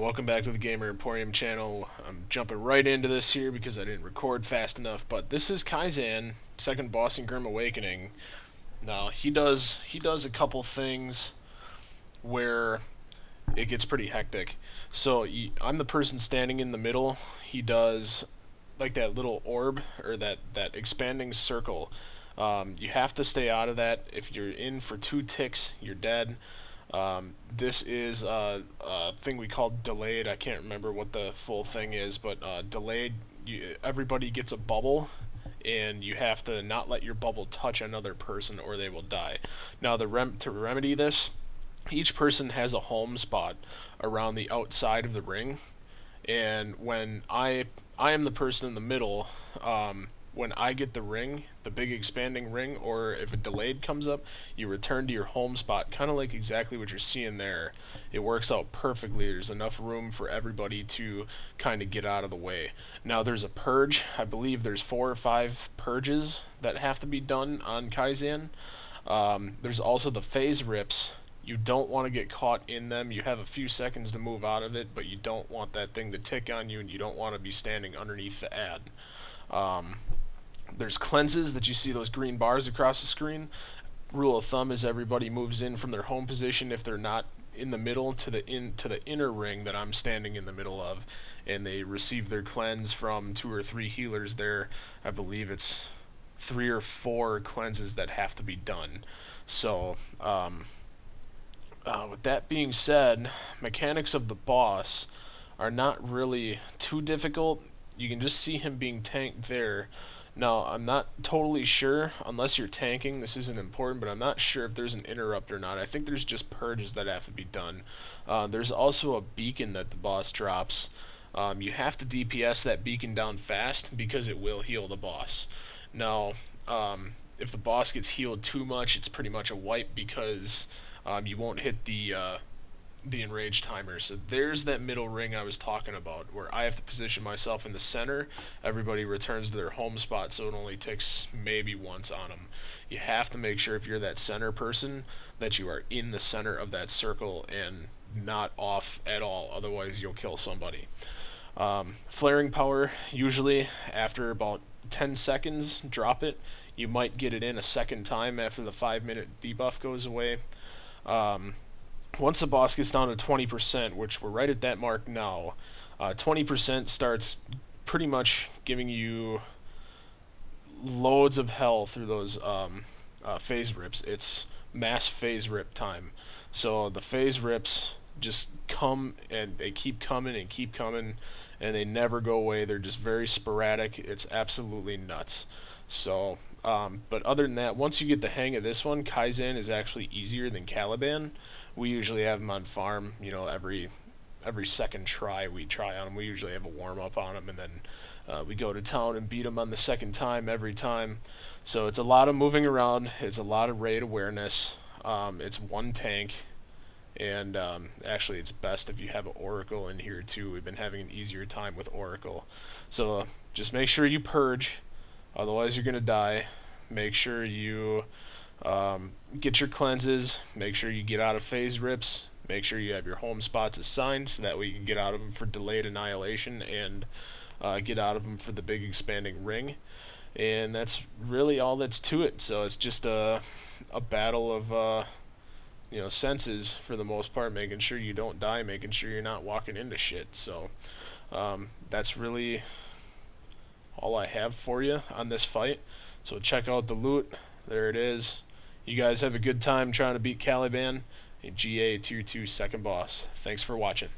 welcome back to the Gamer Emporium channel. I'm jumping right into this here because I didn't record fast enough, but this is Kyzan, second boss in Grim Awakening. Now, he does a couple things where it gets pretty hectic. So, I'm the person standing in the middle. He does, like, that little orb, or that expanding circle. You have to stay out of that. If you're in for 2 ticks, you're dead. This is a thing we call delayed. I can't remember what the full thing is, but delayed, everybody gets a bubble, and you have to not let your bubble touch another person or they will die. Now, to remedy this, each person has a home spot around the outside of the ring, and when I am the person in the middle, when I get the ring, the big expanding ring, or if a delayed comes up, you return to your home spot, kind of like exactly what you're seeing there. It works out perfectly. There's enough room for everybody to kind of get out of the way. Now there's a purge. I believe there's 4 or 5 purges that have to be done on Kyzan. There's also the phase rips. You don't want to get caught in them. You have a few seconds to move out of it, but you don't want that thing to tick on you, and you don't want to be standing underneath the ad. There's cleanses that you see those green bars across the screen. Rule of thumb is everybody moves in from their home position if they're not in the middle to the inner ring that I'm standing in the middle of, and they receive their cleanse from 2 or 3 healers there. I believe it's 3 or 4 cleanses that have to be done. So with that being said, mechanics of the boss are not really too difficult. You can just see him being tanked there. Now, I'm not totally sure, unless you're tanking, this isn't important, but I'm not sure if there's an interrupt or not. I think there's just purges that have to be done. There's also a beacon that the boss drops. You have to DPS that beacon down fast because it will heal the boss. Now, if the boss gets healed too much, it's pretty much a wipe because you won't hit the enrage timer. So there's that middle ring I was talking about, where I have to position myself in the center. Everybody returns to their home spot, so it only ticks maybe once on them. You have to make sure, if you're that center person, that you are in the center of that circle and not off at all, otherwise you'll kill somebody. Flaring power, usually after about 10 seconds, drop it. You might get it in a second time after the 5-minute debuff goes away. Once the boss gets down to 20%, which we're right at that mark now, 20% starts pretty much giving you loads of health through those phase rips. It's mass phase rip time. So the phase rips just come, and they keep coming and keep coming, and they never go away. They're just very sporadic. It's absolutely nuts. So, but other than that, once you get the hang of this one, Kyzan is actually easier than Caliban. We usually have him on farm, you know, every second try we try on him. We usually have a warm-up on him, and then we go to town and beat him on the second time every time. So it's a lot of moving around. It's a lot of raid awareness. It's one tank. And actually, it's best if you have an Oracle in here too. We've been having an easier time with Oracle. So just make sure you purge, otherwise you're going to die. Make sure you get your cleanses. Make sure you get out of phase rips. Make sure you have your home spots assigned so that way you can get out of them for delayed annihilation and get out of them for the big expanding ring. And that's really all that's to it. So it's just a battle of you know, senses for the most part, making sure you don't die, making sure you're not walking into shit. So that's really all I have for you on this fight. So check out the loot. There it is. You guys have a good time trying to beat Caliban, a GA Tier 2 second boss. Thanks for watching.